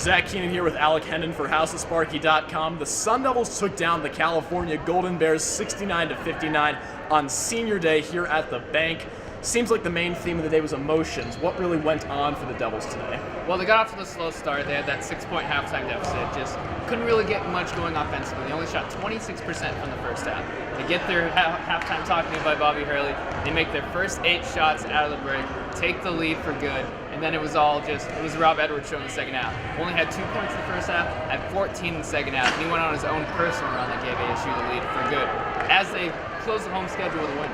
Zach Keenan here with Alec Henden for HouseOfSparky.com. The Sun Devils took down the California Golden Bears 69-59 on Senior Day here at the Bank. Seems like the main theme of the day was emotions. What really went on for the Devils today? Well, they got off to the slow start. They had that 6-point halftime deficit. Just couldn't really get much going offensively. They only shot 26% from the first half. They get their halftime talking by Bobby Hurley. They make their first 8 shots out of the break, take the lead for good, and then it was Rob Edwards show in the second half. Only had 2 points in the first half, had 14 in the second half, and he went on his own personal run that gave ASU the lead for good as they closed the home schedule with a win.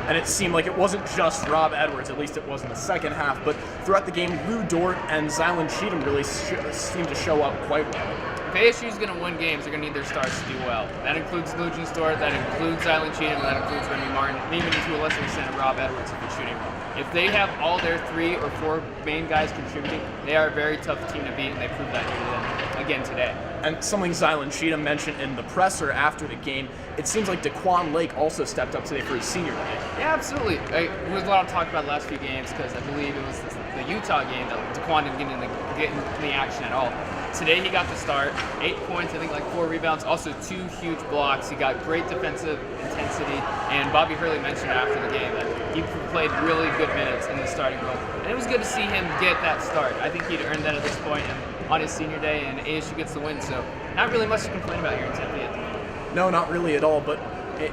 And it seemed like it wasn't just Rob Edwards, at least it was in the second half, but throughout the game, Lou Dort and Zylan Cheatham really seemed to show up quite well. If ASU is going to win games, they're going to need their stars to do well. That includes Lugens Dort, that includes Zylan Cheatham, that includes Remy Martin, and even to a lesser extent Rob Edwards if they're shooting well. If they have all their 3 or 4 main guys contributing, they are a very tough team to beat, and they proved that here again today. And something Zylan Cheatham mentioned in the presser after the game, it seems like Daquan Lake also stepped up today for his senior day. Yeah, absolutely. There was a lot of talk about the last few games because I believe it was the Utah game that Daquan didn't get in the action at all. Today he got the start, 8 points, I think like 4 rebounds, also 2 huge blocks. He got great defensive intensity, and Bobby Hurley mentioned after the game that he played really good minutes in the starting role. And it was good to see him get that start. I think he'd earned that at this point on his senior day, and ASU gets the win, so not really much to complain about here in Tempe at the moment. No, not really at all, but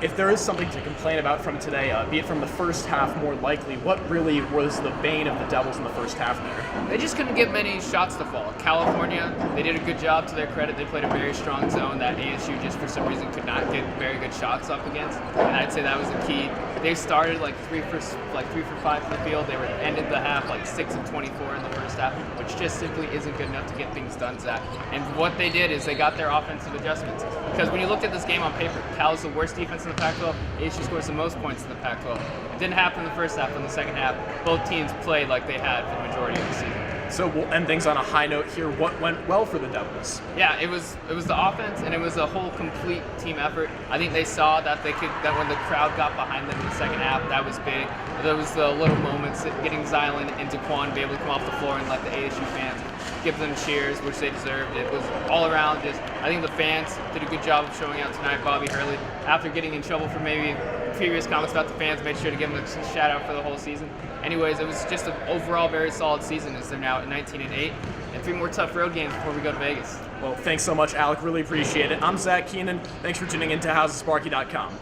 if there is something to complain about from today, be it from the first half more likely, what really was the bane of the Devils in the first half there? They just couldn't get many shots to fall. California, they did a good job to their credit. They played a very strong zone that ASU just for some reason could not get very good shots up against, and I'd say that was the key. They started like 3 for 5 from the field. They ended the half like 6 of 24 in the first half, which just simply isn't good enough to get things done, Zach. And what they did is they got their offensive adjustments. Because when you looked at this game on paper, Cal's the worst defense in the Pac-12. ASU scores the most points in the Pac-12. It didn't happen in the first half. In the second half, both teams played like they had for the majority of the season. So we'll end things on a high note here. What went well for the Devils? Yeah, it was the offense, and it was a whole complete team effort. I think they saw that that when the crowd got behind them in the second half, that was big. There was the little moments getting Zylan and Daquan to be able to come off the floor and let the ASU fans give them cheers, which they deserved. It was all around I think the fans did a good job of showing out tonight. Bobby Hurley, after getting in trouble for maybe previous comments about the fans, made sure to give them a shout out for the whole season. Anyways, it was just an overall very solid season as they're now at 19-8 and 3 more tough road games before we go to Vegas. Well, thanks so much, Alec. Really appreciate it. I'm Zach Keenan. Thanks for tuning in to HouseOfSparky.com.